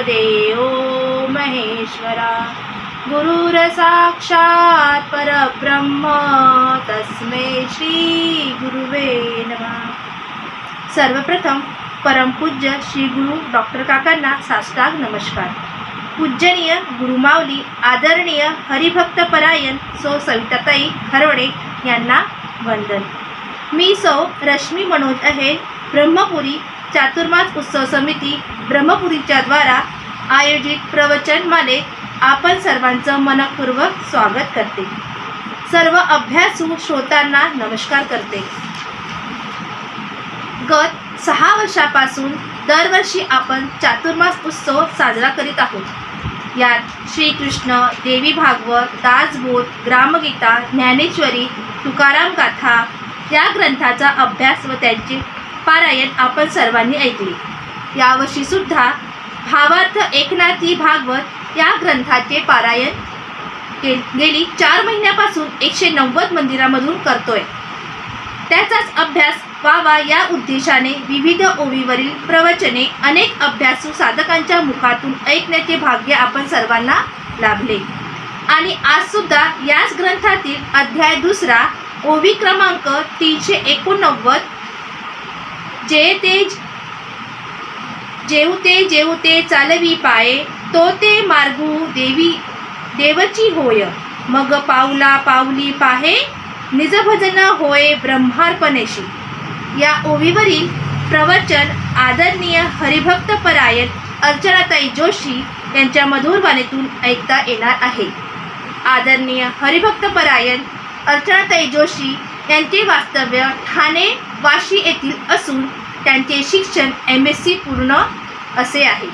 देवो महेश्वरा गुरुर्साक्षात् परब्रह्म तस्मै श्री गुरुवे नमः। सर्वप्रथम परमपूज्य श्री गुरु डॉक्टर काकांना साष्टांग नमस्कार। पूजनीय गुरुमाऊली आदरणीय हरिभक्त परायण सौ सविताताई खरवडे यांना वंदन। मी सौ रश्मी मनोज आहे। ब्रह्मपुरी चातुर्मास उत्सव समिती ब्रह्मपुरीच्या द्वारा आयोजित प्रवचन मालेत आपण सर्वांचं मनपूर्वक स्वागत करते। सर्व अभ्यासू श्रोतांना नमस्कार करते। गत 6 वर्षापासून दरवर्षी आपण चातुर्मास उत्सव साजरा करीत आहोत। यात श्रीकृष्ण, देवी भागवत, दासबोध, ग्रामगीता, ज्ञानेश्वरी, तुकाराम गाथा या ग्रंथाचा अभ्यास व त्यांचे पारायण आपण सर्वांनी ऐकले। यावर्षी सुद्धा भावार्थ एकनाथी भागवत या ग्रंथाचे पारायण गेली 4 महिन्यापासून 190 मंदिरामधून करतोय। त्याचाच अभ्यास व्हावा या उद्देशाने विविध ओवीवरील प्रवचने अनेक अभ्यासू साधकांच्या मुखातून ऐकण्याचे भाग्य आपण सर्वांना लाभले। आणि आज सुद्धा याच ग्रंथातील अध्याय 2 ओवी क्रमांक 389 जेवते चालवी पाये तो ते मार्गू देवची होय मग पाऊला पाऊली पाहे निज भजन होय ब्रह्मार्पणेशी। या ओवीवरील प्रवचन आदरणीय हरिभक्त परायण अर्चनाताई जोशी यांच्या मधुर वाणीतून ऐकता येणार आहे। आदरणीय हरिभक्त परायण अर्चनाताई जोशी यांचे वास्तव्य ठाणे वाशी येथील असून त्यांचे शिक्षण MSc पूर्ण असे आहे।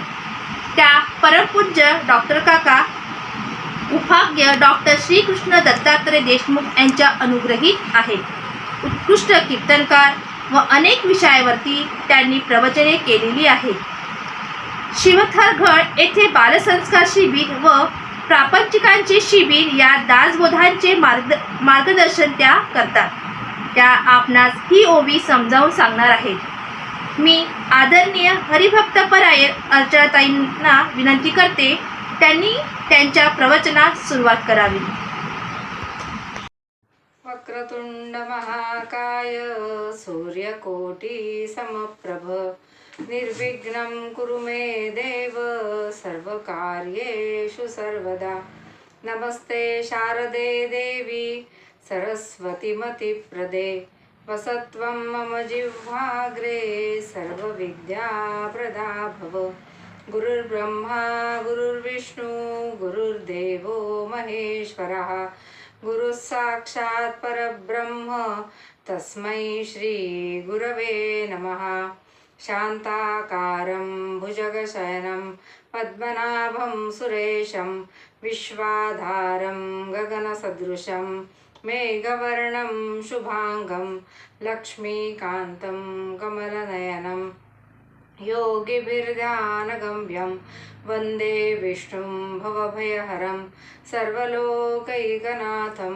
त्या परमपूज्य डॉक्टर काका उपाग्य डॉक्टर श्रीकृष्ण दत्तात्रय देशमुख यांच्या अनुग्रहित आहेत। उत्कृष्ट कीर्तनकार व अनेक विषयावरती त्यांनी प्रवचने केलेली आहेत। शिवथरगड येथे बालसंस्कार शिबिर व प्रापंचिकांचे शिबिर या दासबोधांचे मार्गदर्शन त्या करतात। त्या आपणास ही ओवी समजावून सांगणार आहेत। मी आदरणीय हरिभक्त परायण अर्चनाताईंना विनंती करते त्यांनी त्यांच्या प्रवचनास सुरुवात करावी। वक्रतुंड महाकाय सूर्यकोटि समप्रभ निर्विघ्नं कुरु मे देव सर्वकार्येषु सर्वदा। नमस्ते शारदे देवी सरस्वतीमतिप्रदे वसत्वं मम जिह्वाग्रे सर्वविद्याप्रदा भव। गुरुर्ब्रह्मा गुरुर्विष्णु गुरुर्देवो महेश्वरः गुरुः साक्षात् परब्रह्म तस्मै श्री गुरवे नमः। शान्ताकारं भुजगशयनं पद्मनाभं सुरेशं विश्वाधारं गगनसदृशं मेघवर्णं शुभांगं लक्ष्मीकान्तं कमलनयनं योगिभिर्ध्यानगम्यं वन्दे विष्णुं भवभयहरं सर्वलोकैकनाथं।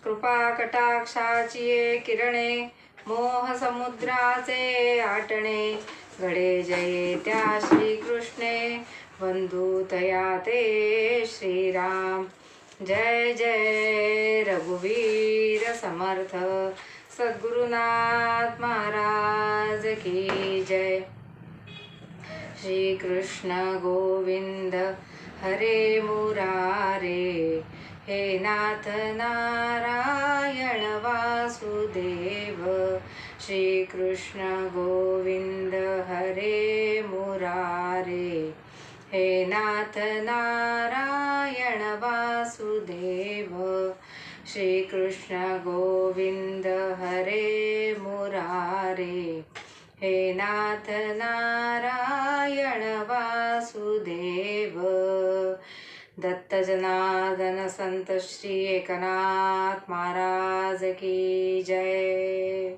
कृपाकटाक्षाची ये किरणे मोहसमुद्राचे आटणे घडे जये त्या श्रीकृष्णे वंदुतया ते श्रीराम। जय जय रघुवीर समर्थ सद्गुरुनाथ महाराज की जय। श्री कृष्ण गोविंद हरे मुरारे हे नाथ नारायण वासुदेव। श्री कृष्ण गोविंद हरे मुरारे हे नाथ नारायण वासुदेव। श्री कृष्ण गोविंद हरे मुरारे हे नाथ नारायण वासुदेव। दत्त जनार्दन संत श्री एकनाथ महाराज की जय।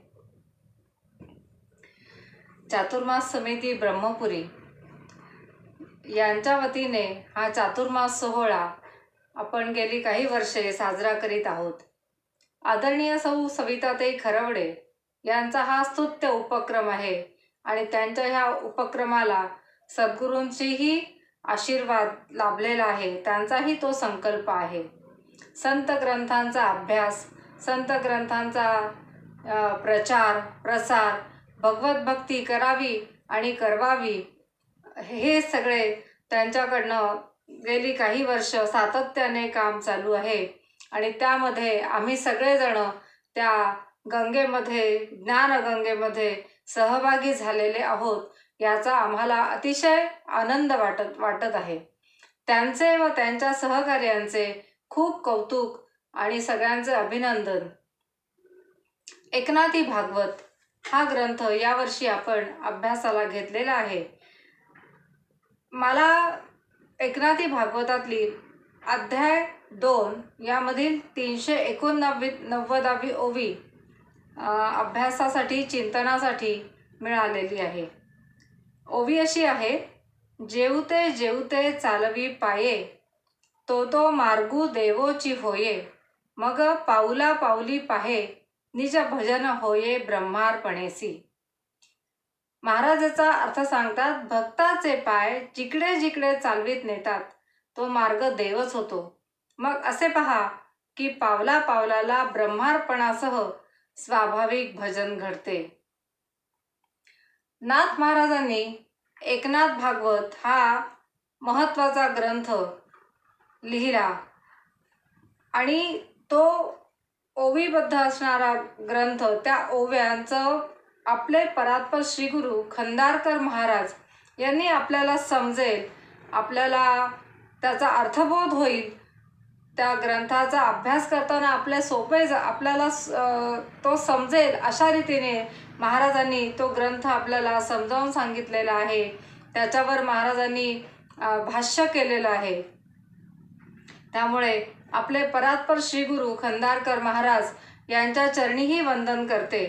चातुर्मास समिती ब्रह्मपुरी यांच्या वतीने हा चातुर्मास सोहळा आपण गेली काही वर्षे साजरा करीत आहोत। आदरणीय सौ सविताताई खरवडे यांचा हा स्तुत्य उपक्रम आहे आणि त्यांच्या ह्या उपक्रमाला सद्गुरूंचीही आशीर्वाद लाभलेला आहे त्यांचाही तो संकल्प आहे. संत ग्रंथांचा अभ्यास, संत ग्रंथांचा प्रचार प्रसार, भगवत भक्ती करावी आणि करवावी, हे सगळे त्यांच्याकडनं गेली काही वर्ष सातत्याने काम चालू आहे. आणि त्यामध्ये आम्ही सगळेजण त्या गंगेमध्ये, ज्ञानगंगेमध्ये सहभागी झालेले आहोत. याचा आम्हाला अतिशय आनंद वाटत आहे. त्यांचे व त्यांच्या सहकार्यांचे खूप कौतुक आणि सगळ्यांचे अभिनंदन. एकनाथी भागवत हा ग्रंथ यावर्षी आपण अभ्यासाला घेतलेला आहे. मला एकनाथी भागवतातली अध्याय 2 यामधील 389वी ओवी अभ्यासासाठी, चिंतनासाठी मिळालेली आहे. ओवी अशी आहे: जेवते जेवते चालवी पाये, तो मार्गू देवोची होये. मग पाऊला पाऊली पाहे, निज भजन होये ब्रह्मार्पणेसी. महाराजाचा अर्थ सांगतात: भक्ताचे पाय जिकडे जिकडे चालवीत नेतात तो मार्ग देवच होतो. मग असे पहा की पावला पावलाला ब्रह्मार्पणासह स्वाभाविक भजन घडते. नाथ महाराजांनी एकनाथ भागवत हा महत्त्वाचा ग्रंथ लिहिला आणि तो ओवीबद्ध असणारा ग्रंथ, त्या ओव्यांचं आपले परात्पर श्रीगुरु खंदारकर महाराज यांनी आपल्याला समजेल, आपल्याला त्याचा अर्थबोध होईल, त्या ग्रंथाचा अभ्यास करताना आपल्याला तो समजेल अशा रीतीने महाराजांनी तो ग्रंथ आपल्याला समजावून सांगितलेला आहे. त्याच्यावर महाराजांनी भाष्य केलेलं आहे. त्यामुळे आपले परात्पर श्रीगुरु खंदारकर महाराज यांच्या चरणीही वंदन करते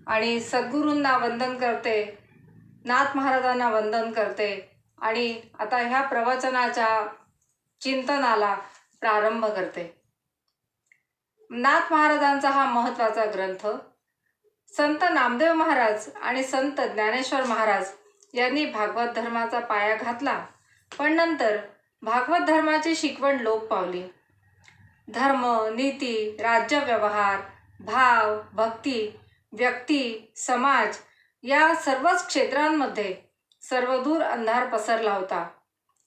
आणि सद्गुरूंना वंदन करते, नाथ महाराजांना वंदन करते आणि आता ह्या प्रवचनाच्या चिंतनाला प्रारंभ करते. नाथ महाराजांचा हा महत्त्वाचा ग्रंथ संत नामदेव महाराज आणि संत ज्ञानेश्वर महाराज यांनी भागवत धर्माचा पाया घातला, पण नंतर भागवत धर्माची शिकवण लोप पावली. धर्म, नीती, राज्यव्यवहार, भाव, भक्ती, व्यक्ती, समाज या सर्वच क्षेत्रांमध्ये सर्वदूर अंधार पसरला होता.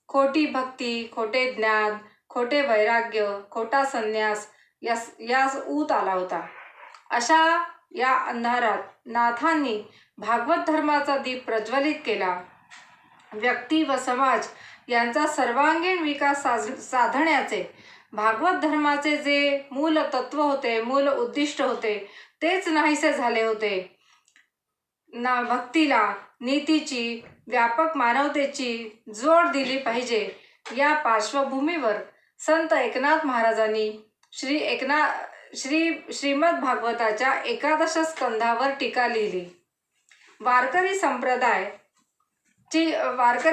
खोटी भक्ती, खोटे ज्ञान, खोटे वैराग्य, खोटा संन्यास यास ऊत आला होता. अशा या अंधारात नाथांनी भागवत धर्माचा दीप प्रज्वलित केला. व्यक्ती व समाज यांचा सर्वांगीण विकास साधण्याचे भागवत धर्माचे जे मूल तत्व होते, मूल उद्दिष्ट होते, तेच नाहीसे झाले होते. भक्तीला, नीतीची, व्यापक मानवतेची जोड दिली पाहिजे, या पार्श्वभूमीवर संत एकनाथ महाराजांनी श्रीमद भागवताच्या 11 स्कंधावर टीका लिहिली. वारकरी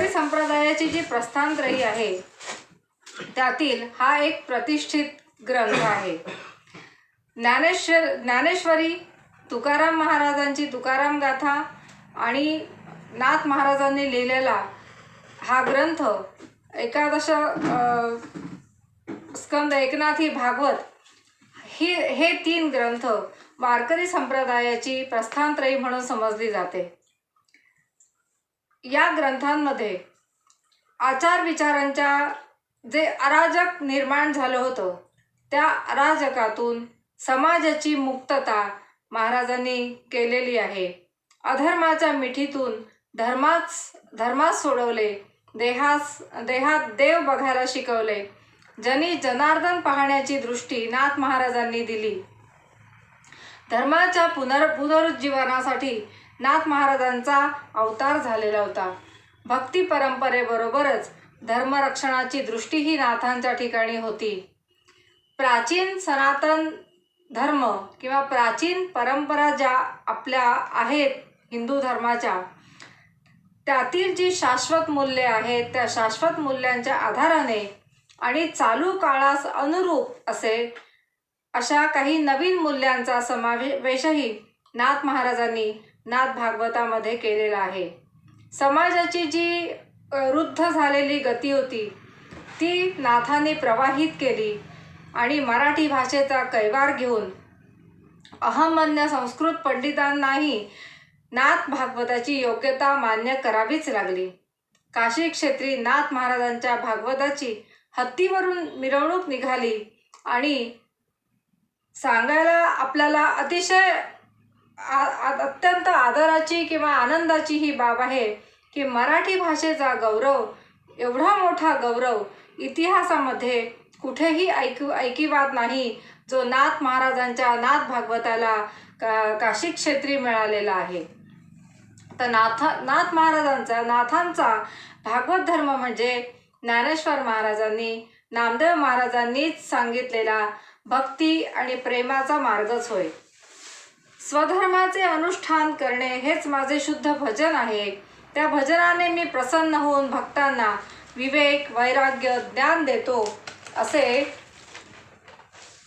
संप्रदायाची जी प्रस्थानत्रयी आहे त्यातील हा एक प्रतिष्ठित ग्रंथ आहे. ज्ञानेश्वरी, तुकाराम महाराजांची तुकाराम गाथा आणि नाथ महाराजांनी लिहिलेला हा ग्रंथ 11 स्कंद एकनाथी भागवत हे 3 ग्रंथ वारकरी संप्रदायाची प्रस्थानत्रयी म्हणून समजली जाते. या ग्रंथांमध्ये आचार विचारांच्या जे अराजक निर्माण झालं होतं त्या अराजकातून समाजाची मुक्तता महाराजांनी केलेली आहे. अधर्माच्या मिठीतून धर्मास सोडवले, देहात देव बघायला शिकवले. जनी जनार्दन पाहण्याची दृष्टी नाथ महाराजांनी दिली. धर्माच्या पुनरुज्जीवनासाठी नाथ महाराजांचा अवतार झालेला होता. भक्ती परंपरेबरोबरच धर्मरक्षणाची दृष्टीही नाथांच्या ठिकाणी होती. प्राचीन सनातन धर्म किंवा प्राचीन परंपरा ज्या आपल्या आहेत हिंदू धर्माच्या, त्यातील जी शाश्वत मूल्ये आहेत त्या शाश्वत मूल्यांच्या आधाराने आणि चालू काळास अनुरूप अशा काही नवीन मूल्यांचा समावेशही नाथ महाराजांनी नाथ भागवतामध्ये केलेला आहे. समाजाची जी रुद्ध झालेली गती होती ती नाथाने प्रवाहित केली आणि मराठी भाषेचा कैवार घेऊन अहमन्य संस्कृत पंडितांनाही नाथ भागवताची योग्यता मान्य करावीच लागली. काशी क्षेत्री नाथ महाराजांच्या भागवताची हत्तीवरून मिरवणूक निघाली आणि सांगायला आपल्याला अतिशय अत्यंत आदराची किंवा आनंदाची ही बाब आहे की मराठी भाषेचा गौरव, एवढा मोठा गौरव इतिहासामध्ये कुठेही ऐकिवात नाही जो नाथ महाराजांच्या नाथ भागवताला काशी क्षेत्री मिळालेला आहे. तर नाथ नाथांचा भागवत धर्म म्हणजे ज्ञानेश्वर महाराजांनी, नामदेव महाराजांनीच सांगितलेला भक्ती आणि प्रेमाचा मार्गच होय. स्वधर्माचे अनुष्ठान करणे हेच माझे शुद्ध भजन आहे. त्या भजनाने मी प्रसन्न होऊन भक्तांना विवेक, वैराग्य, ज्ञान देतो असे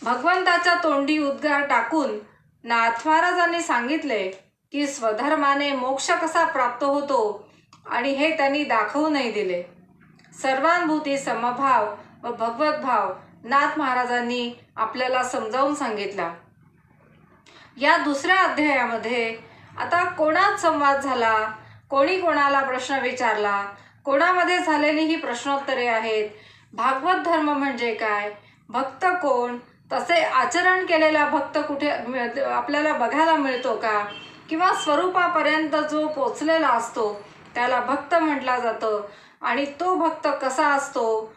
भगवंताच्या तोंडी उद्गार टाकून नाथ महाराजांनी सांगितले की स्वधर्माने मोक्ष कसा प्राप्त होतो आणि हे त्यांनी दाखवूनही दिले. सर्वानुभूती, समभाव व भगवत भाव नाथ महाराजांनी आपल्याला समजावून सांगितला. या दुसऱ्या अध्यायामध्ये आता कोणात संवाद झाला, कोणी कोणाला प्रश्न विचारला, कोणामध्ये झालेली ही प्रश्नोत्तरे आहेत, भागवत धर्म म्हणजे काय, भक्त कोण, तसे आचरण केलेला भक्त कुठे आपल्याला बघायला मिळतो का, किंवा स्वरूपापर्यंत जो पोचलेला असतो त्याला भक्त म्हटला जातं. आणि तो भक्त कसा असतो,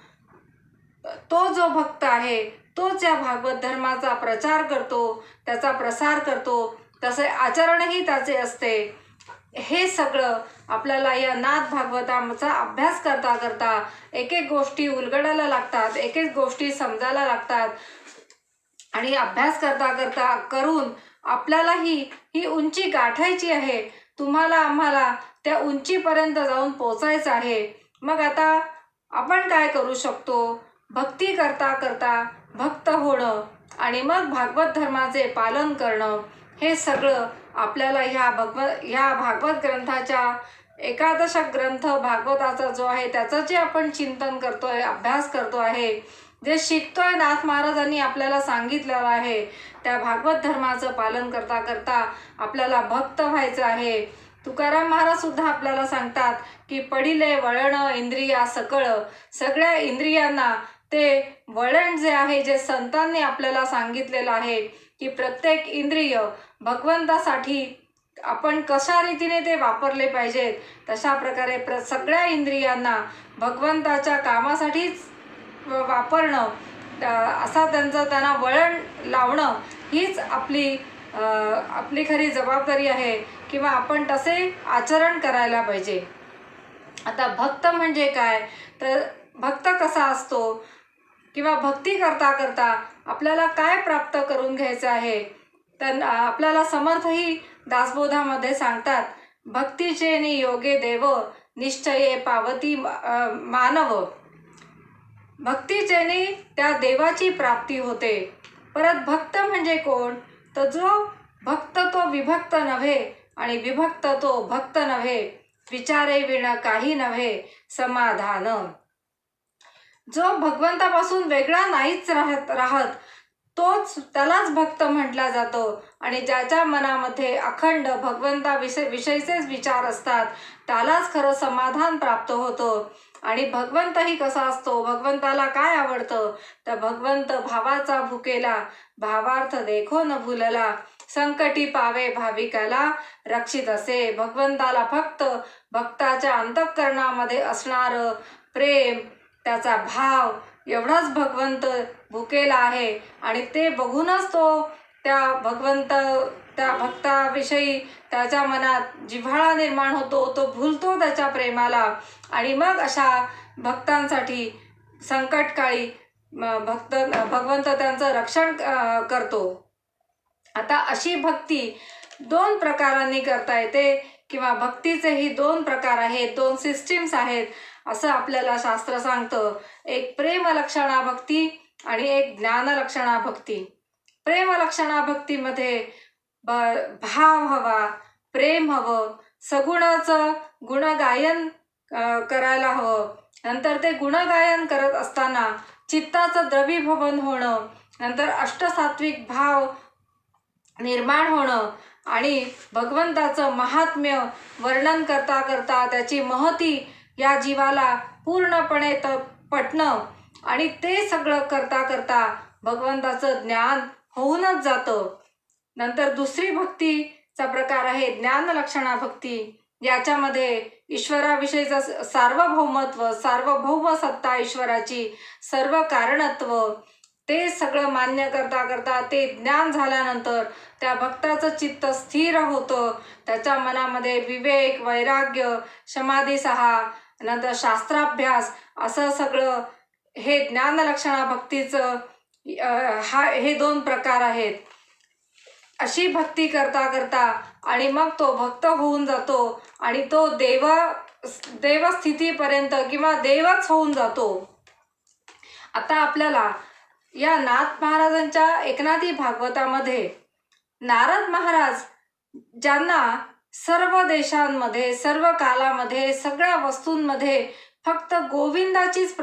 तो जो भक्त आहे तोच या भागवत धर्माचा प्रचार करतो, त्याचा प्रसार करतो, तसे आचरणही त्याचे असते. हे सगळं आपल्याला या नाथ भागवताचा अभ्यास करता करता एक एक गोष्टी उलगडायला लागतात, एक एक गोष्टी समजायला लागतात आणि अभ्यास करता करता करून आपल्याला ही उंची गाठायची आहे. तुम्हाला आम्हाला त्या उंचीपर्यंत जाऊन पोचायचं आहे. मग आता आपण काय करू शकतो, भक्ती करता करता भक्त होणं आणि मग भागवत धर्माचे पालन करणं, हे सगळं आपल्याला ह्या भागवत ग्रंथाच्या एकादशक ग्रंथ भागवताचा जो आहे त्याचं जे आपण चिंतन करतोय, अभ्यास करतो आहे, जे शिकतोय, नाथ महाराजांनी आपल्याला सांगितलेलं आहे, त्या भागवत धर्माचं पालन करता करता आपल्याला भक्त व्हायचं आहे. तुकाराम महाराज सुद्धा आपल्याला सांगतात की पडिले वळण इंद्रिया सकळ, सगळ्या इंद्रियांना ते वळण जे आहे, जे संतांनी आपल्याला सांगितलेलं आहे की प्रत्येक इंद्रिय भगवंतासाठी आपण कशा रीतीने ते वापरले पाहिजेत, तशा प्रकारे सगळ्या इंद्रियांना भगवंताच्या कामासाठीच वापरणं, असा त्यांना वळण लावणं हीच आपली खरी जबाबदारी आहे किंवा आपण तसे आचरण करायला पाहिजे. आता भक्त म्हणजे काय, तर भक्त कसा असतो किंवा भक्ती करता करता आपल्याला काय प्राप्त करून घ्यायचं आहे, तर आपल्याला समर्थही दासबोधामध्ये सांगतात, भक्तीचे योगे देव निश्चये पावती मानव. भक्तीचेने त्या देवाची प्राप्ती होते. परत भक्त म्हणजे कोण, तर जो भक्त तो विभक्त नव्हे आणि विभक्त तो भक्त नव्हे, विचारे विण काही नव्हे समाधान. जो भगवंतापासून वेगळा नाहीच राहत तोच त्यालाच भक्त म्हटला जातो. आणि ज्याच्या मनामध्ये अखंड विषयीचेच विचार असतात त्यालाच खरं समाधान प्राप्त होतं. आणि भगवंतही कसा असतो, भगवंताला काय आवडतं, तर भगवंत भावाचा भुकेला, भावार्थ देखो न भूलला, संकटी पावे भाविकाला रक्षित असे. भगवंताला फक्त भक्ताच्या अंतःकरणामध्ये असणारं प्रेम, त्याचा भाव, एवढाच भगवंत भुकेला आहे. आणि ते बघूनच तो त्या भक्ताविषयी त्याच्या मनात जिव्हाळा निर्माण होतो, तो भुलतो त्याच्या प्रेमाला. आणि मग अशा भक्तांसाठी संकटकाळी भगवंत त्यांचं रक्षण करतो. आता अशी भक्ती 2 प्रकारांनी करता येते किंवा भक्तीचेही 2 प्रकार आहेत, 2 सिस्टीम्स आहेत असं आपल्याला शास्त्र सांगतं. एक प्रेमलक्षणा भक्ती आणि एक ज्ञानलक्षणा भक्ती. प्रेमलक्षणा भक्तीमध्ये भाव हवा, प्रेम हवं, सगुणाचं गुणगायन करायला हवं. नंतर ते गुणगायन करत असताना चित्ताचं द्रवीभवन होणं, नंतर अष्टसात्विक भाव निर्माण होणं आणि भगवंताचं महात्म्य वर्णन करता करता त्याची महती या जीवाला पूर्णपणे पटणं आणि ते सगळं करता करता भगवंताचं ज्ञान होऊनच जातं. नंतर दुसरी भक्तीचा प्रकार आहे ज्ञानलक्षणा भक्ती. याच्यामध्ये ईश्वराविषयीचं सार्वभौमत्व, सार्वभौम सत्ता ईश्वराची, सर्व कारणत्व ते सगळं मान्य करता करता ते ज्ञान झाल्यानंतर त्या भक्ताचं चित्त स्थिर होतं. त्याच्या मनामध्ये विवेक, वैराग्य, समाधी 6, नंतर शास्त्राभ्यास असं सगळं हे ज्ञानलक्षणा भक्तीचं हे 2 प्रकार आहेत. अशी भक्ती करता करता आणि मग तो भक्त होऊन जातो आणि तो देवस्थितीपर्यंत किंवा देवच होऊन जातो. आता आपल्याला या नाथ महाराजांच्या एकनाथी भागवतामध्ये नारद महाराज ज्यांना सर्व देशांमध्ये, सर्व कालामध्ये, सगळ्या वस्तूंमध्ये फक्त गोविंदाचीच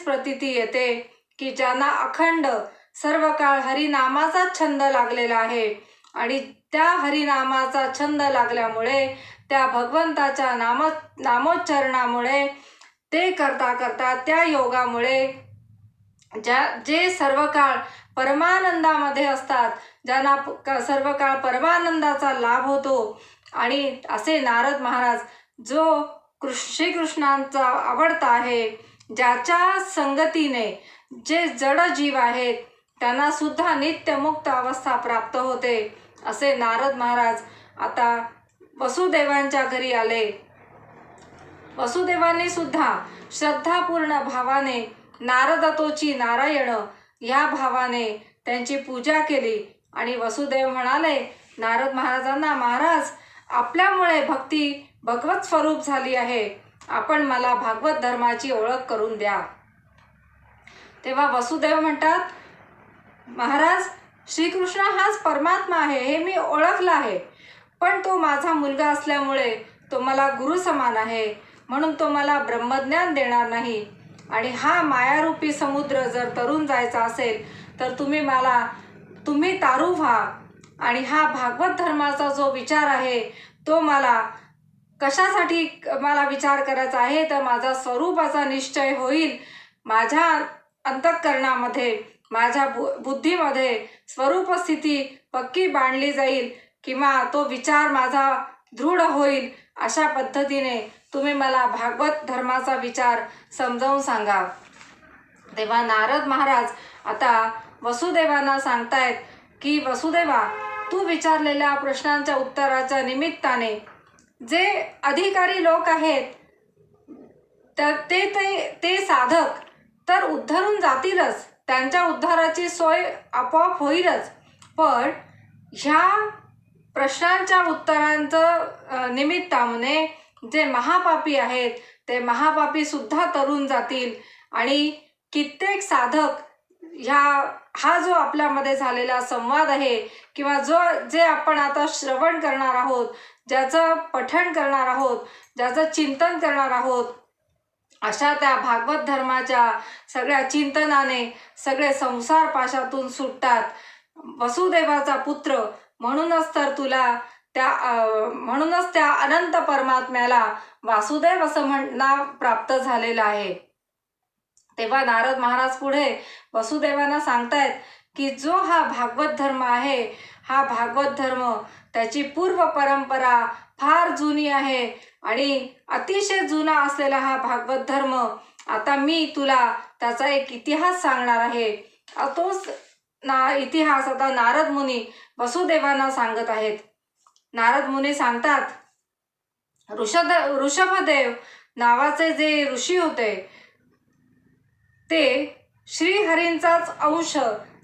प्रतीती येते की ज्यांना अखंड सर्व काळ हरिनामाचाच छंद लागलेला आहे आणि त्या हरिनामाचा छंद लागल्यामुळे त्या भगवंताच्या नामोच्चारणामुळे ते करता करता त्या योगामुळे जे सर्व काळ परमानंदामध्ये असतात, ज्यांना सर्व काळ परमानंदाचा लाभ होतो. आणि असे नारद महाराज जो श्रीकृष्णांचा आवडता आहे, ज्याच्या संगतीने जे जड जीव आहेत त्यांना सुद्धा नित्यमुक्त अवस्था प्राप्त होते, असे नारद महाराज आता वसुदेवांच्या घरी आले. वसुदेवांनी सुद्धा श्रद्धापूर्ण भावाने नारदतोची नारायण या भावाने त्यांची पूजा केली आणि वसुदेव म्हणाले नारद महाराजांना, महाराज आपल्यामुळे भक्ती भगवत स्वरूप झाली आहे, आपण मला भागवत धर्माची ओळख करून द्या. तेव्हा वसुदेव म्हणतात, महाराज श्रीकृष्ण हाच परमात्मा आहे हे मी ओळखलं आहे, पण तो माझा मुलगा असल्यामुळे तो मला गुरु समान आहे, म्हणून तो मला ब्रह्मज्ञान देणार नाही. आणि हा मायारूपी समुद्र जर तरून जायचा असेल तर तुम्ही तारू व्हा. आणि हा भागवत धर्माचा जो विचार आहे तो मला कशासाठी मला विचार करायचा आहे, तर माझा स्वरूपाचा निश्चय होईल, माझ्या अंतःकरणामध्ये, माझ्या बुद्धीमध्ये स्वरूपस्थिती पक्की बांधली जाईल किंवा तो विचार माझा दृढ होईल. अशा पद्धतीने तुम्ही मला भागवत धर्माचा विचार समजावून सांगा. तेव्हा नारद महाराज आता वसुदेवांना सांगतायत की वसुदेवा, तू विचारलेल्या प्रश्नांच्या उत्तराच्या निमित्ताने जे अधिकारी लोक आहेत तर ते साधक तर उद्धरून जातीलच, त्यांच्या उद्धाराची सोय आपोआप होईलच, पण ह्या प्रश्नांच्या उत्तरांचं निमित्ताने जे महापापी आहेत ते महापापी सुद्धा तरून जातील. आणि कित्येक साधक हा जो आपल्यामध्ये झालेला संवाद आहे किंवा जे आपण आता श्रवण करणार आहोत, ज्याचं पठण करणार आहोत, ज्याचं चिंतन करणार आहोत, अशा त्या भागवत धर्माच्या सगळ्या चिंतनाने सगळे संसार पाशातून सुटतात. वसुदेवाचा पुत्र म्हणूनच त्या अनंत परमात्म्याला वासुदेव असं नाव प्राप्त झालेलं आहे. तेव्हा नारद महाराज पुढे वसुदेवांना सांगतायत की जो हा भागवत धर्म आहे, हा भागवत धर्म त्याची पूर्व परंपरा फार जुनी आहे आणि अतिशय जुना असलेला हा भागवत धर्म आता मी तुला त्याचा एक इतिहास सांगणार आहे. तोच इतिहास आता नारद मुनी वसुदेवांना सांगत आहेत. नारद मुनी सांगतात, ऋषभदेव नावाचे जे ऋषी होते ते श्रीहरींचाच अंश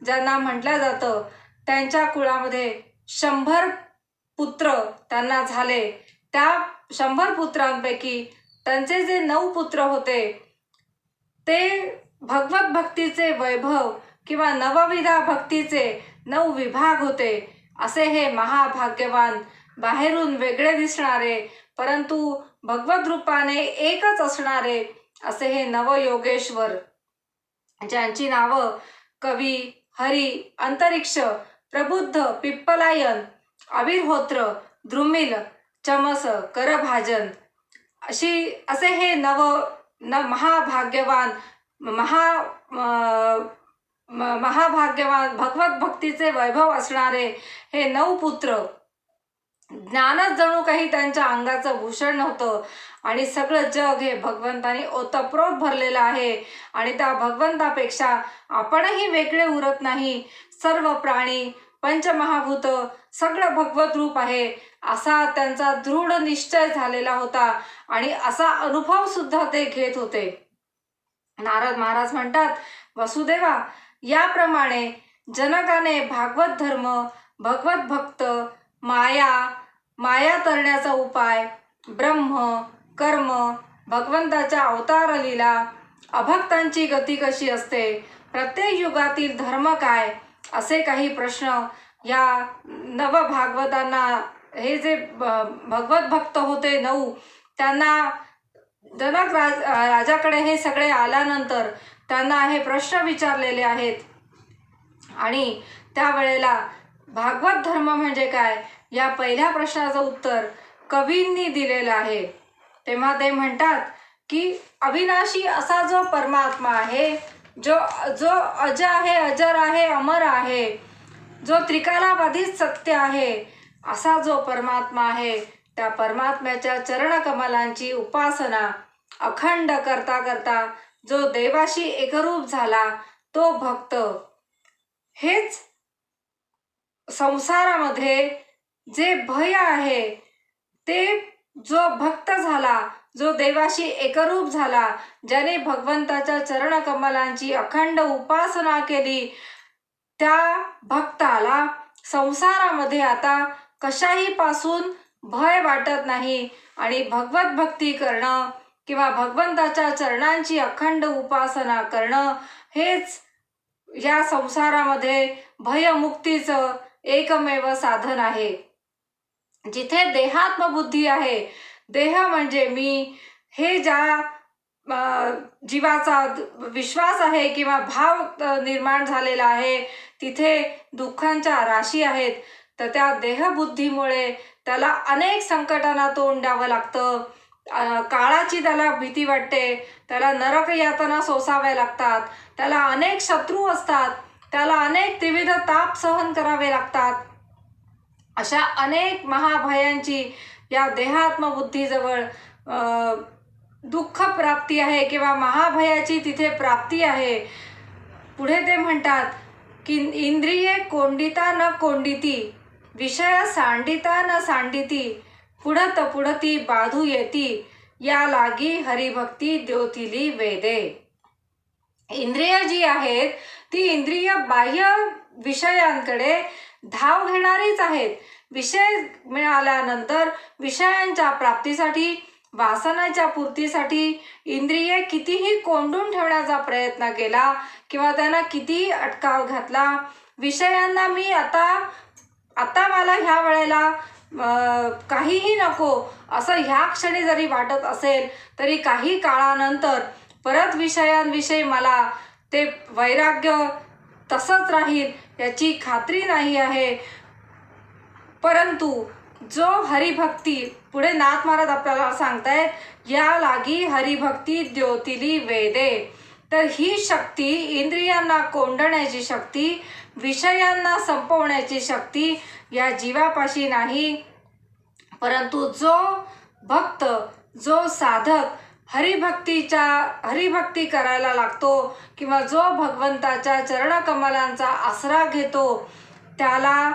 ज्यांना म्हटलं जातं, त्यांच्या कुळामध्ये 100 पुत्र त्यांना झाले. त्या 100 पुत्रांपैकी त्यांचे जे 9 पुत्र होते ते भगवत भक्तीचे वैभव किंवा नवविधा भक्तीचे 9 विभाग होते. असे हे महाभाग्यवान, बाहेरून वेगळे दिसणारे परंतु भगवत रूपाने एकच असणारे असे हे नवयोगेश्वर, ज्यांची नावं कवी, हरी, अंतरिक्ष, प्रबुद्ध, पिप्पलायन, अविर्होत्र, द्रुमिल, चमस, करभाजन असे हे महाभाग्यवान महाभाग्यवान भगवत भक्तीचे वैभव असणारे हे 9 पुत्र, ज्ञानच जणू काही त्यांच्या अंगाचं भूषण नव्हतं आणि सगळं जग हे भगवंतानी ओतप्रोत भरलेलं आहे आणि त्या भगवंतापेक्षा आपणही वेगळे उरत नाही. सर्व प्राणी, पंचमहाभूत सगळं भगवत रूप आहे असा त्यांचा दृढ निश्चय झालेला होता आणि असा अनुभव सुद्धा ते घेत होते. नारद महाराज म्हणतात, वसुदेवा, याप्रमाणे जनकाने भागवत धर्म, भगवत भक्त, माया तरण्याचा उपाय, ब्रह्म, कर्म, भगवंताच्या अवतार लीला, अभक्तांची गती कशी असते, प्रत्येक युगातील धर्म काय, असे काही प्रश्न या नवभागवतांना, हे जे भगवत भक्त होते 9, त्यांना जनक राजाकडे हे सगळे आल्यानंतर त्यांना हे प्रश्न विचारलेले आहेत आणि त्यावेळेला भागवत धर्म म्हणजे काय या पहिल्या प्रश्नाचं उत्तर कवींनी दिलेलं आहे. तेव्हा ते म्हणतात की अविनाशी असा जो परमात्मा आहे, जो अज आहे, अजर आहे, अमर आहे, जो त्रिकालाबाधित सत्य आहे, असा जो परमात्मा आहे, त्या परमात्म्याच्या चरणकमलांची उपासना अखंड करता करता जो देवाशी एकरूप झाला तो भक्त. हेच संसारामध्ये जे भय आहे ते जो भक्त झाला, जो देवाशी एकरूप झाला, ज्याने भगवंताच्या चरणकमलांची अखंड उपासना केली, त्या भक्ताला संसारामध्ये आता कशाही पासून भय वाटत नाही आणि भगवत भक्ती करणं किंवा भगवंताच्या चरणांची अखंड उपासना करणं हेच या संसारामध्ये भयमुक्तीचं एकमेव साधन आहे. जिथे देहात्मबुद्धी आहे, देह म्हणजे मी, हे ज्या जीवाचा विश्वास आहे किंवा भाव निर्माण झालेला आहे, तिथे दुःखांच्या राशी आहेत. तर त्या देहबुद्धीमुळे त्याला अनेक संकटांना तोंड द्यावं लागतं, काळाची त्याला भीती वाटते, त्याला नरक यातना सोसाव्या लागतात, त्याला अनेक शत्रू असतात, त्याला अनेक विविध ताप सहन करावे लागतात. अशा अनेक महाभयांची या देहात्मबुद्धीजवळ दुःख प्राप्ती आहे किंवा महाभयाची तिथे प्राप्ती आहे. पुढे ते म्हणतात की इंद्रिये कोंडिता न कोंडिती, विषय सांडिता न सांडिती, पुढत पुढती बाधू येती, या लागी हरिभक्ती द्योतिली वेदे. इंद्रिय जी आहेत ती इंद्रिय बाह्य विषयांकडे धाव घेणारीच आहेत. विषय मिळाल्यानंतर विषयांच्या प्राप्तीसाठी, वासनाच्या पूर्तीसाठी इंद्रिये कितीही कोंडून ठेवण्याचा प्रयत्न केला किंवा त्यांना कितीही अटकाव घातला, विषयांना मी आता मला ह्या वेळेला काहीही नको असं ह्या क्षणी जरी वाटत असेल तरी काही काळानंतर परत विषयांविषयी मला ते वैराग्य तसंच राहील याची खात्री नाही आहे. परंतु जो हरिभक्ती, पुढे नाथ महाराज आपल्याला सांगतायत, या लागी हरिभक्ती द्योतिली वेदे. तर ही शक्ती, इंद्रियांना कोंडण्याची शक्ती, विषयांना संपवण्याची शक्ती या जीवापाशी नाही, परंतु जो भक्त, जो साधक हरिभक्ती करायला लागतो किंवा जो भगवंताच्या चरणकमलांचा आसरा घेतो, त्याला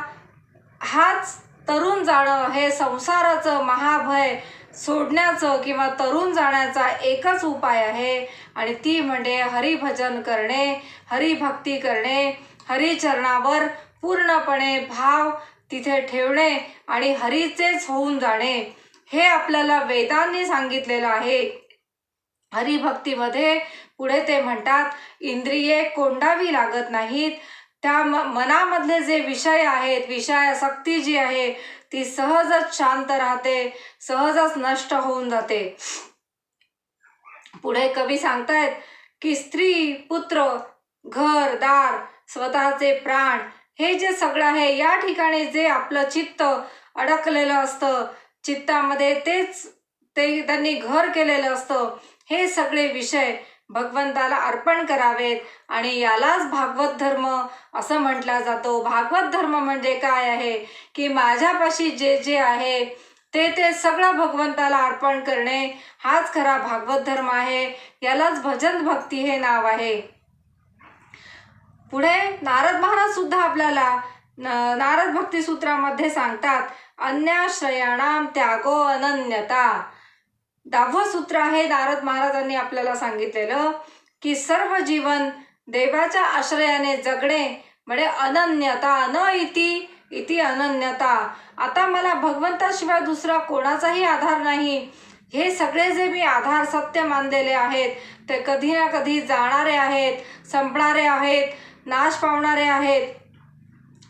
हाच तरुण जाणं, हे संसाराचं महाभय सोडण्याचं किंवा तरुण जाण्याचा एकच उपाय आहे आणि ती म्हणजे हरिभजन करणे, हरिभक्ती करणे, हरिचरणावर पूर्णपणे भाव तिथे ठेवणे आणि हरीचेच होऊन जाणे. हे आपल्याला वेदांनी सांगितलेलं आहे. हरिभक्तीमध्ये पुढे ते म्हणतात, इंद्रिये कोंडावी लागत नाहीत, त्या मनामधले जे विषय आहेत, विषयासक्ती जी आहे ती सहजच शांत राहते, सहजच नष्ट होऊन जाते. पुढे कवी सांगतायत की स्त्री, पुत्र, घर, दार, स्वतःचे प्राण हे जे सगळं आहे, या ठिकाणी जे आपलं चित्त अडकलेलं असतं, चित्तामध्ये ते त्यांनी घर केलेलं असतं, हे सगळे विषय भगवंताला अर्पण करावेत. आणि यालाच भागवत धर्म असं म्हटला जातो. भागवत धर्म म्हणजे काय आहे की माझ्यापाशी जे जे आहे ते सगळं भगवंताला अर्पण करणे, हाच खरा भागवत धर्म आहे. यालाच भजन भक्ती हे नाव आहे. पुढे नारद महाराज सुद्धा आपल्याला नारद भक्ती सूत्रामध्ये सांगतात, अन्याश्रयाणाम त्यागो अनन्यता. 10वं सूत्र आहे नारद महाराजांनी आपल्याला सांगितलेलं की सर्व जीवन देवाच्या आश्रयाने जगणे म्हणजे अनन्यता, न इति अनन्यता. आता मला भगवंताशिवाय दुसरा कोणाचाही आधार नाही. हे सगळे जे मी आधार सत्य मानलेले आहेत ते कधी ना कधी जाणारे आहेत, संपणारे आहेत, नाश पावणारे आहेत.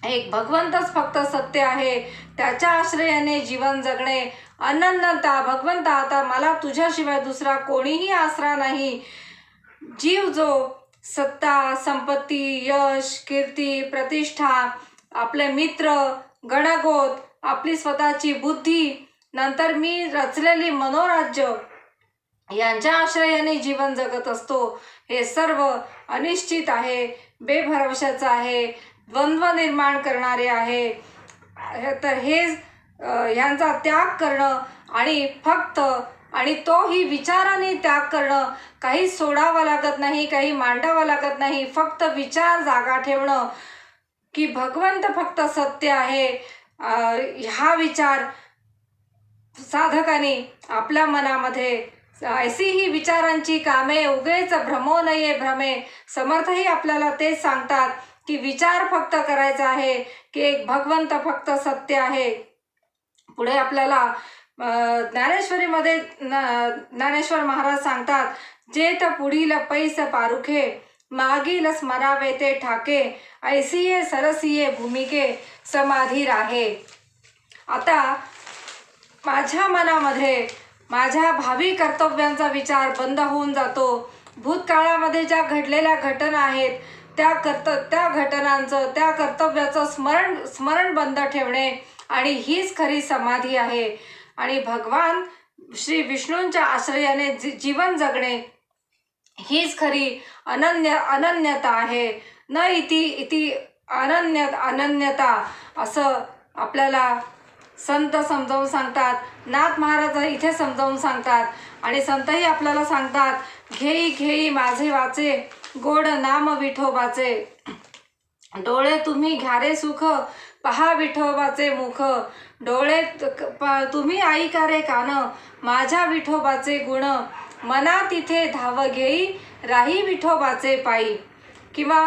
एक भगवंतच फक्त सत्य आहे. त्याच्या आश्रयाने जीवन जगणे अनन्यता. भगवंता, आता मला तुझ्याशिवाय दुसरा कोणीही आसरा नाही. जीव जो सत्ता, संपत्ती, यश, कीर्ती, प्रतिष्ठा, आपले मित्र, गणगोत, आपली स्वतःची बुद्धी, नंतर मी रचलेली मनोराज्य यांच्या आश्रयाने जीवन जगत असतो. हे सर्व अनिश्चित आहे, बेभरवशाचं आहे, द्वंद्व निर्माण करणारे आहे. तर हे ह्यांचा त्याग करणं आणि तोही विचाराने त्याग करणं. काही सोडावं लागत नाही, काही मांडावं लागत नाही. फक्त विचार जागा ठेवणं की भगवंत फक्त सत्य आहे. हा विचार साधकाने आपल्या मनामध्ये ऐसी ही विचारांची कामे उगेच भ्रमो नये भ्रमे. समर्थही आपल्याला तेच सांगतात की विचार फक्त करायचा आहे की एक भगवंत फक्त सत्य आहे. पुढे आपल्याला ज्ञानेश्वरीमध्ये ज्ञानेश्वर महाराज सांगतात, जेत पुढील पैस पारुखे मागील स्मरावे ते ठाके ऐसिये सरसिये भूमिके समाधी राहे. आता माझ्या मनामध्ये माझ्या भावी कर्तव्यांचा विचार बंद होऊन जातो. भूतकाळामध्ये ज्या घडलेल्या घटना आहेत त्या घटनांचं, त्या कर्तव्याचं स्मरण बंद ठेवणे आणि हीच खरी समाधी आहे. आणि भगवान श्री विष्णूंच्या आश्रयाने जीवन जगणे हीच खरी अनन्यता आहे. न इति अनन्यता असं आपल्याला संत समजावून सांगतात. नाथ महाराज इथे समजावून सांगतात. आणि संतही आपल्याला सांगतात, घेई घेई माझे वाचे गोड नाम विठोबाचे. डोळे तुम्ही घ्यारे सुख पहा विठोबाचे मुख. डोळे तुम्ही ऐका रे कान माझ्या विठोबाचे गुण. मना तिथे धाव घेई राही विठोबाचे पायी. किंवा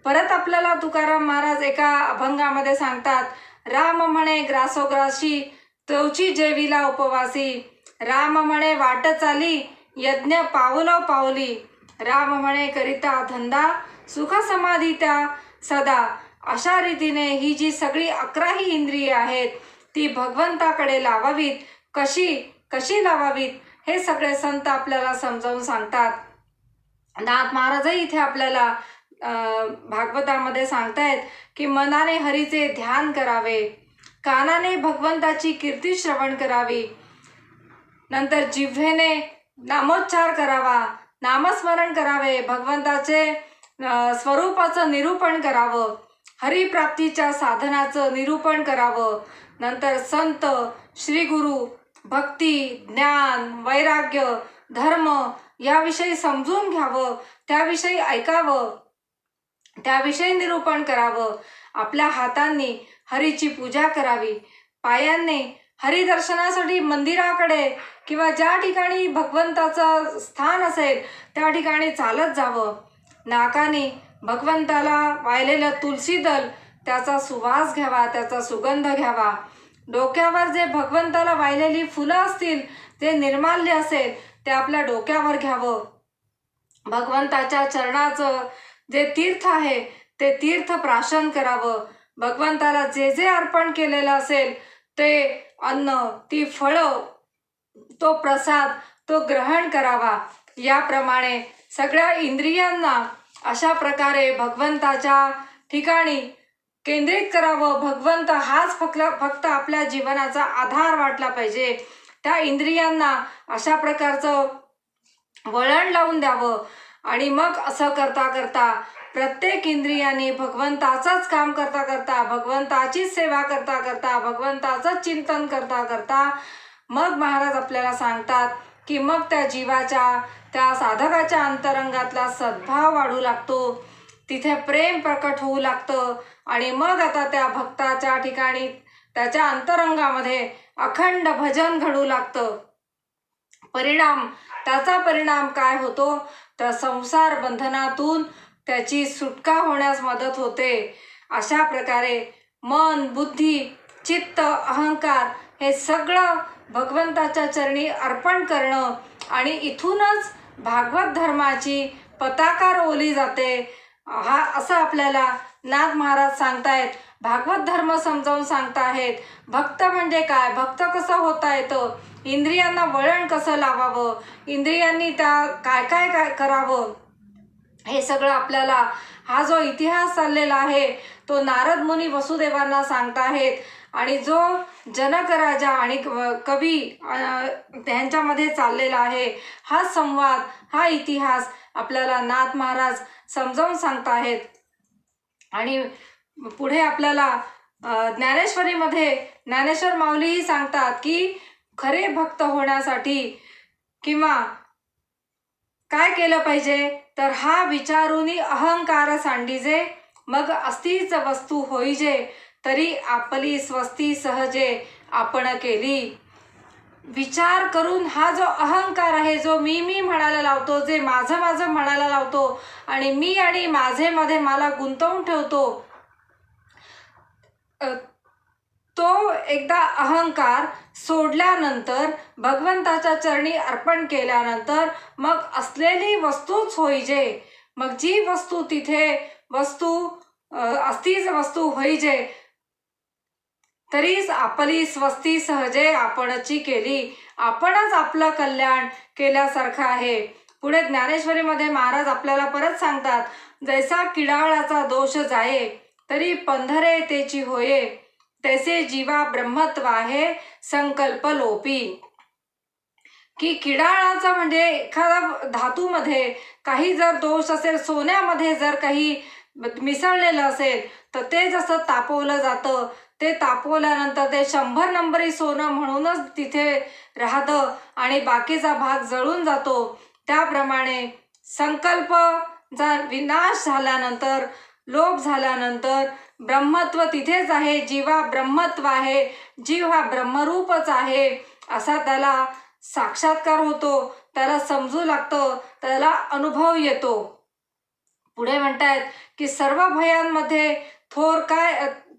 परत आपल्याला तुकाराम महाराज एका अभंगामध्ये सांगतात, राम म्हणे ग्रासोग्रासी तोची जेविला उपवासी. राम म्हणे वाट चाली यज्ञ पावलो पावली. राम म्हणे करिता धंदा सुख समाधी त्या सदा. अशा रीतीने ही जी सगळी 11ही इंद्रिये आहेत ती भगवंताकडे लावावीत. कशी लावावीत हे सगळे संत आपल्याला समजावून सांगतात. नाथ महाराजही इथे आपल्याला भागवतामध्ये सांगतायत की मनाने हरीचे ध्यान करावे, कानाने भगवंताची कीर्ती श्रवण करावी, नंतर जिव्हेने नामोच्चार करावा, नामस्मरण करावे, भगवंताचे स्वरूपाचं निरूपण करावं, हरिप्राप्तीच्या साधनाचं निरूपण करावं. नंतर संत, श्रीगुरु, भक्ती, ज्ञान, वैराग्य, धर्म याविषयी समजून घ्यावं, त्याविषयी ऐकावं, त्याविषयी निरूपण करावं. आपल्या हातांनी हरीची पूजा करावी, पायांनी हरिदर्शनासाठी मंदिराकडे किंवा ज्या ठिकाणी भगवंताचं स्थान असेल त्या ठिकाणी चालत जावं. नाकाने भगवंताला वाहिलेलं तुलसी दल त्याचा सुवास घ्यावा, त्याचा सुगंध घ्यावा. डोक्यावर जे भगवंताला वाहिलेली फुलं असतील, जे निर्माल्य असेल ते आपल्या डोक्यावर घ्यावं. भगवंताच्या चरणाचं जे तीर्थ आहे ते तीर्थ प्राशन करावं. भगवंताला जे जे अर्पण केलेलं असेल ते अन्न, ती फळं, तो प्रसाद, तो ग्रहण करावा. याप्रमाणे सगळ्या इंद्रियांना अशा प्रकारे भगवंताच्या ठिकाणी केंद्रित करावं. भगवंत हाच फक्त आपल्या जीवनाचा आधार वाटला पाहिजे. त्या इंद्रियांना अशा प्रकारचं वळण लावून द्यावं. आणि मग असं करता करता प्रत्येक इंद्रियाने भगवंताचंच काम करता करता, भगवंताचीच सेवा करता करता, भगवंताचंच चिंतन करता करता मग महाराज आपल्याला सांगतात की मग त्या जीवाच्या, त्या साधकाच्या अंतरंगातला सद्भाव वाढू लागतो. तिथे प्रेम प्रकट होऊ लागतं. आणि मग आता त्या भक्ताच्या ठिकाणी त्याच्या अंतरंगामध्ये अखंड भजन घडू लागतं. त्याचा परिणाम काय होतो? तर संसार बंधनातून त्याची सुटका होण्यास मदत होते. अशा प्रकारे मन, बुद्धी, चित्त, अहंकार हे सगळं भगवंताच्या चरणी अर्पण करणं आणि इथूनच भागवत धर्माची पताका रोवली जाते. असं आपल्याला नाथ महाराज सांगतायत. भागवत धर्म समजावून सांगताहेत. भक्त म्हणजे काय, भक्त कसं होता येतं, इंद्रियांना वळण कसं लावावं, इंद्रियांनी त्या काय काय काय करावं, हे सगळं आपल्याला हा जो इतिहास चाललेला आहे तो नारद मुनी वसुदेवांना सांगताहेत. आणि जो जनक राजा आणि कवी त्यांच्यामध्ये चाललेला आहे, हा संवाद, हा इतिहास आपल्याला नाथ महाराज समजावून सांगताहेत. आणि पुढे आपल्याला ज्ञानेश्वरीमध्ये ज्ञानेश्वर माऊलीही सांगतात की खरे भक्त होण्यासाठी किंवा काय केलं पाहिजे, तर हा विचारूनी अहंकार सांडीजे, मग अस्तीच वस्तू होईजे, तरी आपली स्वस्ती सहजे आपण केली. विचार करून हा जो अहंकार आहे, जो मी म्हणायला लावतो, जे माझं माझं म्हणायला लावतो आणि मी आणि माझे मध्ये मला गुंतवून ठेवतो, तो एकदा अहंकार सोडल्यानंतर, भगवंताच्या चरणी अर्पण केल्यानंतर मग असलेली वस्तूच होईजे. मग जी वस्तू तिथे असतीच वस्तू होईजे, तरीच आपली स्वस्ती सहजे आपणची केली. आपणच आपलं कल्याण केल्यासारखं आहे. पुढे ज्ञानेश्वरीमध्ये महाराज आपल्याला परत सांगतात, जैसा किडाळाचा दोष जाये, तरी पंधरे तेची होये, तैसे जीवा ब्रह्मत्व आहे संकल्प लोपी. की किडाळाचा म्हणजे एखादा धातूमध्ये काही जर दोष असेल, सोन्यामध्ये जर काही मिसळलेलं असेल, तर ते जसं तापवलं जातं, ते तापवल्यानंतर ते 100 नंबरी सोनं म्हणूनच तिथे राहतं आणि बाकीचा भाग जळून जातो. त्याप्रमाणे संकल्प जर विनाश झाल्यानंतर, लोप झाल्यानंतर ब्रह्मत्व तिथेच आहे. जीवा ब्रह्मत्व आहे, जीव हा ब्रह्मरूपच आहे, असा त्याला साक्षात्कार होतो, त्याला समजू लागतं, त्याला अनुभव येतो. पुढे म्हणतायत की सर्व भयांमध्ये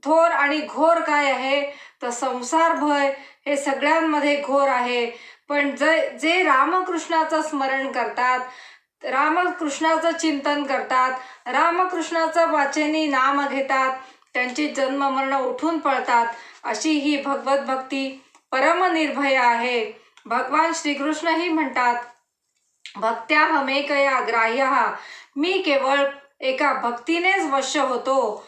थोर आणि घोर काय आहे, तर संसार भय हे सगळ्यांमध्ये घोर आहे. पण जे रामकृष्णाचं स्मरण करतात, रामकृष्णाचं चिंतन करतात, रामकृष्णाचं वाचेनी नाम घेतात, त्यांची जन्ममरण उठून पळतात, अशी ही भगवत भक्ती परमनिर्भय आहे. भगवान श्रीकृष्णही म्हणतात, भक्त्या हमेकया ग्राह्य, मी केवळ एका भक्तीनेच वश्य होतो.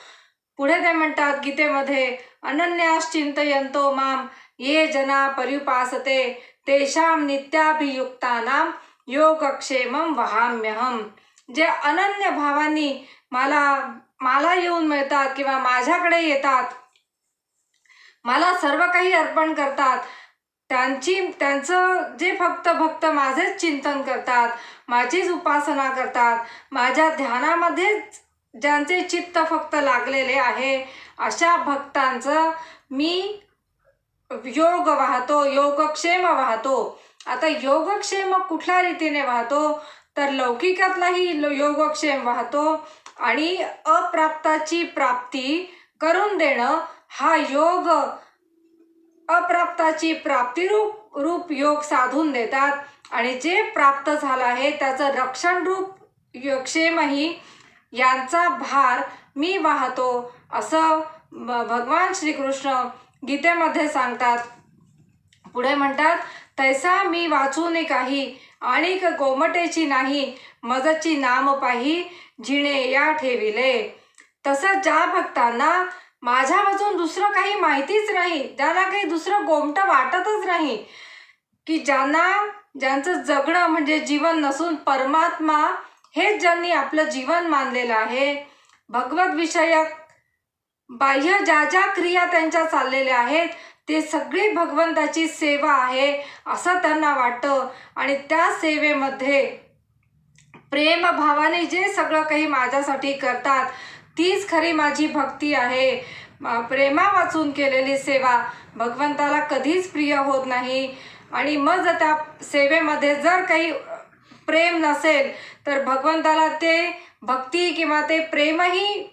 पुढे ते म्हणतात गीतेमध्ये, अनन्याश्चिंतयन्तो माम ये जना पर्युपासते, तेषां नित्याभियुक्तानां योगक्षेमं वहाम्यहम. जे अनन्य भावांनी मला येऊन मिळतात किंवा माझ्याकडे येतात, मला सर्व काही अर्पण करतात, त्यांचं जे भक्त माझेच चिंतन करतात, माझीच उपासना करतात, माझ्या ध्यानामध्येच ज्यांचे चित्त फक्त लागलेले आहे, अशा भक्तांचं मी योग वाहतो, योगक्षेम वाहतो. आता योगक्षेम कुठल्या रीतीने वाहतो, तर लौकिकातलाही योगक्षेम वाहतो आणि अप्राप्ताची प्राप्ती करून देणं, हा योग अप्राप्ताची प्राप्तिरूप योग साधून देतात. आणि जे प्राप्त झालं आहे त्याचं रक्षण रूप योगक्षेमही, यांचा भार मी वाहतो, असं भगवान श्रीकृष्ण गीतेमध्ये सांगतात. पुढे म्हणतात, तैसा मी वाचून काही आणिक गोमटेची नाही, मजची नाम पाही जिणे या ठेविले. तसं ज्या भक्तांना माझ्या वाचून दुसरं काही माहितीच नाही, ज्यांना काही दुसरं गोमटं वाटतच नाही, की ज्यांचं जगणं म्हणजे जीवन नसून परमात्मा हेच ज्यांनी आपलं जीवन मानलेलं आहे, भगवत विषयक बाह्य ज्या ज्या क्रिया त्यांच्या चाललेल्या आहेत ते सगळी भगवंताची सेवा आहे असं त्यांना वाटतं. आणि त्या सेवेमध्ये प्रेमभावाने जे सगळं काही माझ्यासाठी करतात तीच खरी माझी भक्ती आहे. प्रेमा वाचून केलेली सेवा भगवंताला कधीच प्रिय होत नाही. आणि मग जर त्या सेवेमध्ये जर काही प्रेम नसेल तर भगवंताला ते भक्ती किंवा ते प्रेमही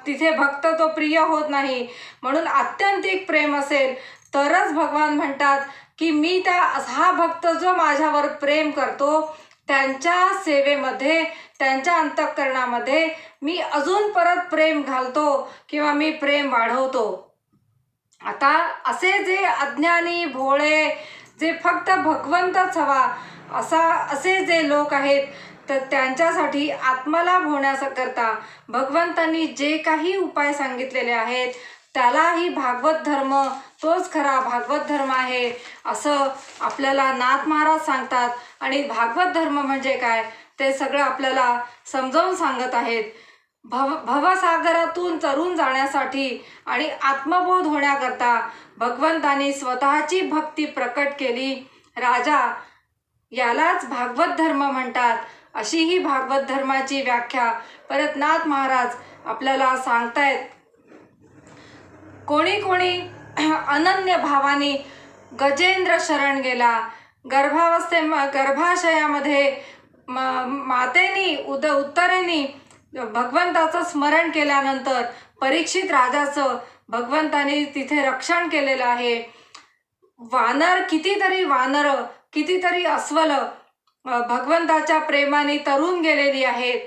तिथे भक्त तो प्रिय होत नाही. म्हणून आत्यंतिक प्रेम असेल तरच भगवान म्हणतात की मी हा भक्त जो माझ्यावर प्रेम करतो त्यांच्या सेवेमध्ये, त्यांच्या अंतःकरणामध्ये मी अजून परत प्रेम घालतो किंवा मी प्रेम वाढवतो. आता असे जे अज्ञानी भोळे, जे फक्त भगवंतच हवा असे जे लोक आहेत, तर त्यांच्यासाठी आत्मलाभ होण्याकरता भगवंतांनी जे काही उपाय सांगितलेले आहेत त्यालाही भागवत धर्म तोच खरा भागवत धर्म आहे असं आपल्याला नाथ महाराज सांगतात. आणि भागवत धर्म म्हणजे काय ते सगळं आपल्याला समजावून सांगत आहेत. भवसागरातून तरून जाण्यासाठी आणि आत्मबोध होण्याकरता भगवंतांनी स्वतःची भक्ती प्रकट केली. राजा यालाच भागवत धर्म म्हणतात. अशी ही भागवत धर्माची व्याख्या परत नाथ महाराज आपल्याला सांगतायत. कोणी कोणी अनन्य भावाने गजेंद्र शरण गेला. गर्भाशयामध्ये मातेनी उत्तरेनी भगवंताचं स्मरण केल्यानंतर परीक्षित राजाचं भगवंताने तिथे रक्षण केलेलं आहे. कितीतरी अस्वल भगवंताच्या प्रेमाने तरून गेलेली आहेत.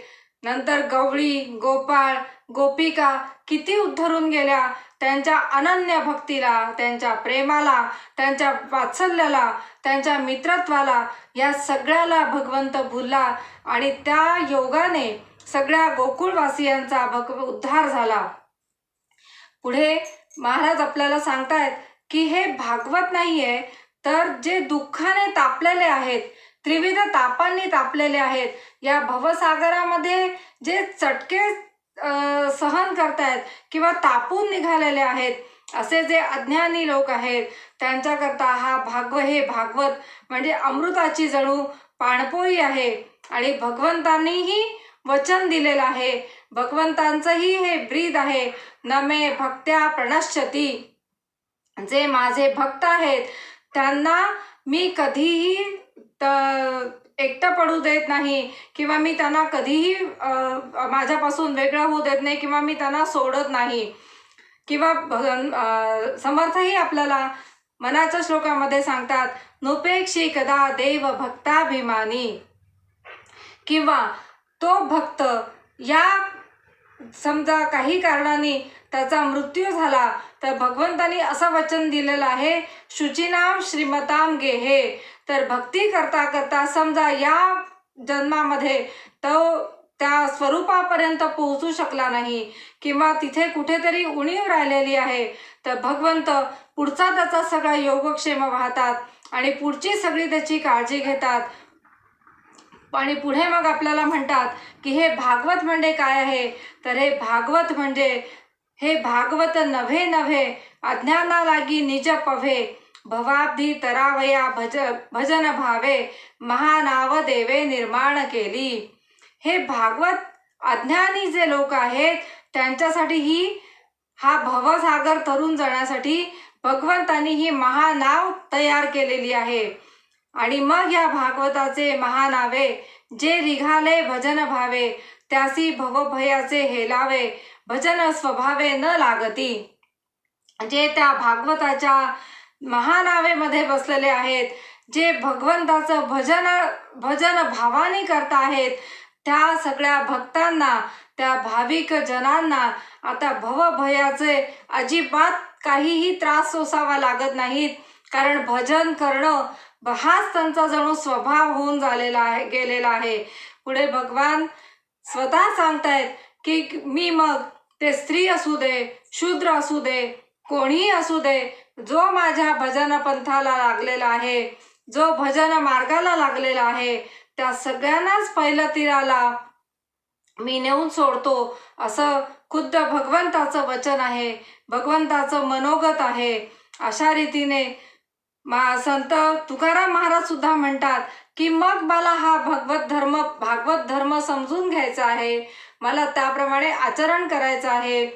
नंतर गवळी, गोपाळ, गोपिका किती उद्धरून गेल्या. त्यांच्या अनन्य भक्तीला, त्यांच्या प्रेमाला, त्यांच्या वात्सल्याला, त्यांच्या मित्रत्वाला, या सगळ्याला भगवंत भुलला आणि त्या योगाने सगळ्या गोकुळवासियांचा उद्धार झाला. पुढे महाराज आपल्याला सांगतायत की हे भागवत नाहीये तर जे दुःखाने तापलेले आहेत, त्रिविध तापांनी तापलेले आहेत, या भवसागरामध्ये जे चटके सहन करतायत किंवा तापून निघालेले आहेत, असे जे अज्ञानी लोक आहेत त्यांच्याकरता हे भागवत म्हणजे अमृताची जणू पाणपोई आहे. आणि भगवंतांनीही वचन दिलेलं आहे, भगवंतांचंही हे ब्रीद आहे, न मे भक्त्या प्रणश्यती. जे माझे भक्त आहेत त्यांना मी कधीही एकटं पडू देत नाही किंवा मी त्यांना कधीही माझ्यापासून वेगळं होऊ देत नाही किंवा मी त्यांना सोडत नाही. किंवा समर्थही आपल्याला मनाच्या श्लोकामध्ये सांगतात, नुपेक्षी कदा देव भक्ताभिमानी. किंवा तो भक्त या समजा काही कारणाने त्याचा मृत्यू झाला तर भगवंतानी असं वचन दिलेलं आहे, शुचीनाम श्रीमताम गेहे. तर भक्ती करता करता समजा या जन्मामध्ये तो त्या स्वरूपापर्यंत पोहोचू शकला नाही किंवा तिथे कुठेतरी उणीव राहिलेली आहे, तर भगवंत पुढचा त्याचा सगळा योगक्षेम वाहतात आणि पुढची सगळी त्याची काळजी घेतात. आणि पुढे मग आपल्याला म्हणतात की हे भागवत म्हणजे काय आहे, तर हे भागवत म्हणजे हे भागवत नव्हे नव्हे अज्ञाना लागी निज पव्हे. भवाब्धी तरावया भजन भावे महानाव देवे निर्माण केली. हे भागवत अज्ञानी जे लोक आहेत त्यांच्यासाठी हा भवसागर तरून जाण्यासाठी भगवंतांनी ही महानाव तयार केलेली आहे. आणि मग या भागवताचे महानावे जे रिघाले भजन भावे त्यासी भवभयाचे हेलावे भजन स्वभावे न लागती. जे त्या भागवताच्या महानावेमध्ये बसलेले आहेत, जे भगवंताचं भजन भावाने करत आहेत, त्या सगळ्या भक्तांना त्या भाविक जनांना आता भवभयाचे अजिबात काहीही त्रास सोसावा लागत नाहीत, कारण भजन करणं हाच त्यांचा जणू स्वभाव होऊन गेलेला आहे. पुढे भगवान स्वतः सांगतायत की मी मग ते स्त्री असू दे, शूद्र असू दे, कोणीही असू दे, जो माझ्या भजन पंथाला लागलेला आहे, जो भजन मार्गाला लागलेला आहे, त्या सगळ्यांनाच पहिलं तीराला मी नेऊन सोडतो, असं खुद्द भगवंताचं वचन आहे, भगवंताचं मनोगत आहे. अशा रीतीने संत तुकाराम महाराज सुद्धा म्हणतात की मग मला हा भागवत धर्म समजून घ्यायचा आहे, मला त्याप्रमाणे आचरण करायचं आहे,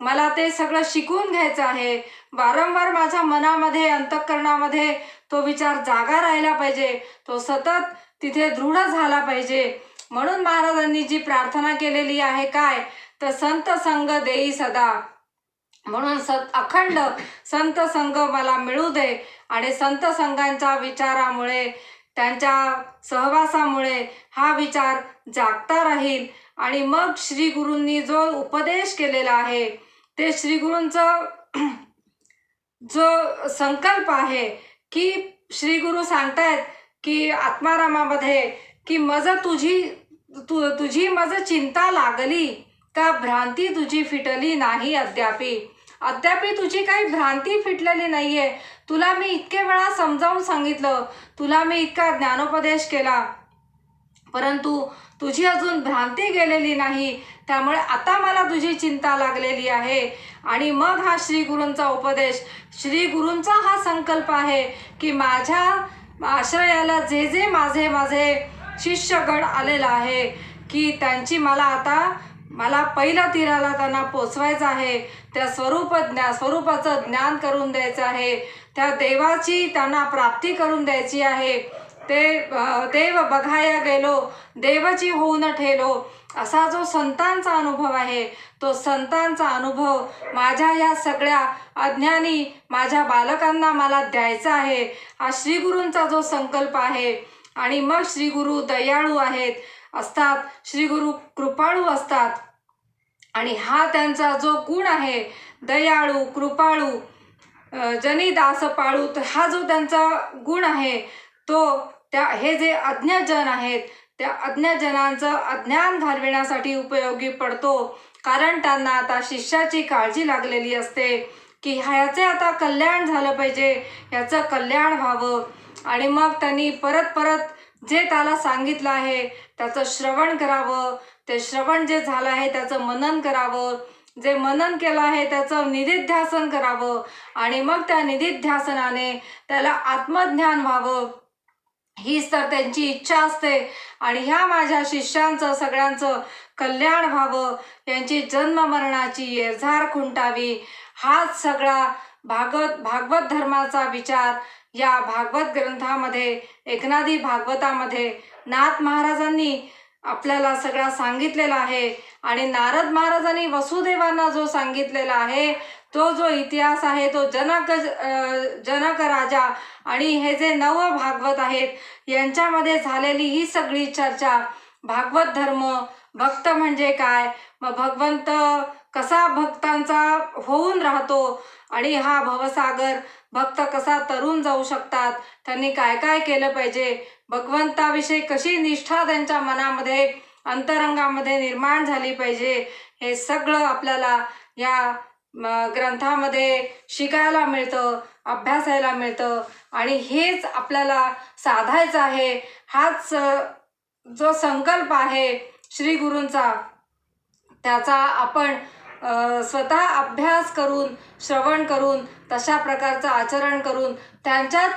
मला ते सगळं शिकून घ्यायचं आहे. वारंवार माझ्या मनामध्ये, अंतःकरणामध्ये तो विचार जागा राहिला पाहिजे, तो सतत तिथे दृढ झाला पाहिजे. म्हणून महाराजांनी जी प्रार्थना केलेली आहे काय, तर संत संग देई सदा. म्हणून अखंड संत संग मला मिळू दे, आणि संत संघांच्या विचारामुळे, त्यांच्या सहवासामुळे हा विचार जागता राहील. आणि मग श्री गुरूंनी जो उपदेश केलेला आहे, ते श्री गुरूंचं जो संकल्प आहे की श्री गुरु सांगतायत की आत्मारामामध्ये की तुझी मज चिंता लागली का, भ्रांती तुझी फिटली नाही अद्यापि तुझी काही भ्रांती फिटलेली नाहीये. तुला मी इतके वेळा समजावून सांगितलं, तुला मी इतका ज्ञानोपदेश केला, परंतु तुझी अजून भ्रांती गेलेली नाही. त्यामुळे आता मला तुझी चिंता लागलेली आहे. आणि मग हा श्री गुरूंचा उपदेश, श्री गुरूंचा हा संकल्प आहे की माझ्या आश्रयाला जे जे माझे शिष्यगण आलेला आहे, की त्यांची मला पहिल्या तीराला त्यांना पोचवायचं आहे, त्या स्वरूपाचं ज्ञान करून द्यायचं आहे, त्या देवाची त्यांना प्राप्ती करून द्यायची आहे. ते देव बघाया गेलो, देवाची होऊन ठेलो, असा जो संतांचा अनुभव आहे, तो संतांचा अनुभव माझ्या या सगळ्या अज्ञानी माझ्या बालकांना मला द्यायचा आहे. हा श्री गुरूंचा जो संकल्प आहे. आणि मग श्री गुरु दयाळू असतात, श्री गुरु कृपाळू असतात. आणि हा त्यांचा जो गुण आहे, दयाळू, कृपाळू, जनी दास पाळू, तर हा जो त्यांचा गुण आहे, तो हे जे अज्ञजन आहेत, त्या अज्ञजनांचं अज्ञान घालविण्यासाठी उपयोगी पडतो. कारण त्यांना आता शिष्याची काळजी लागलेली असते की ह्याचे आता कल्याण झालं पाहिजे, ह्याचं कल्याण व्हावं. आणि मग त्यांनी परत जे त्याला सांगितलं आहे त्याचं श्रवण करावं, ते श्रवण जे झालं आहे त्याचं मनन करावं, जे मनन केलं आहे त्याचं निधिध्यासन करावं, आणि मग त्या निधिध्यासनाने त्याला आत्मज्ञान व्हावं, हीच तर त्यांची इच्छा असते. आणि ह्या माझ्या शिष्यांचं सगळ्यांचं कल्याण व्हावं, यांची जन्म मरणाची येरझार खुंटावी, हाच सगळा भागवत धर्माचा विचार या भागवत ग्रंथामध्ये, एकनादी भागवतामध्ये नाथ महाराजांनी आपल्याला सगळा सांगितलेला आहे. आणि नारद महाराजांनी वसुदेवांना जो सांगितलेला आहे, तो जो इतिहास आहे, तो जनक राजा आणि हे जे भागवत आहेत यांच्यामध्ये झालेली ही सगळी चर्चा, भागवत धर्म, भक्त म्हणजे काय, मग भगवंत कसा भक्तांचा होऊन राहतो, आणि हा भवसागर भक्त कसा तरून जाऊ शकतात, त्यांनी काय काय केलं पाहिजे, भगवंताविषयी कशी निष्ठा त्यांच्या मनामध्ये, अंतरंगामध्ये निर्माण झाली पाहिजे, हे सगळं आपल्याला या ग्रंथामध्ये शिकायला मिळतं, अभ्यासायला मिळतं. आणि हेच आपल्याला साधायचं आहे. हाच जो संकल्प आहे श्री गुरूंचा, त्याचा आपण स्वतः अभ्यास करून, श्रवण करून, तशा प्रकारचं आचरण करून त्यांच्या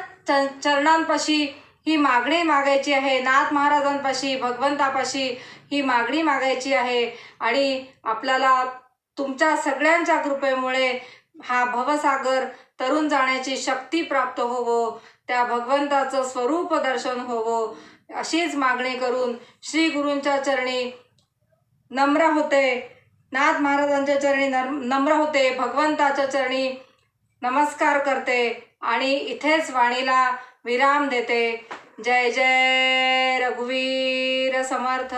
चरणांपाशी ही मागणी मागायची आहे, नाथ महाराजांपाशी, भगवंतापाशी ही मागणी मागायची आहे. आणि आपल्याला तुमच्या सगळ्यांच्या कृपेमुळे हा भवसागर तरून जाण्याची शक्ती प्राप्त होवो, त्या भगवंताचं स्वरूप दर्शन होवो, अशीच मागणी करून श्री गुरूंच्या चरणी नम्र होते, नाथ महाराजांच्या चरणी नम्र होते, भगवंताच्या चरणी नमस्कार करते आणि इथेच वाणीला विराम देते. जय जय रघुवीर समर्थ.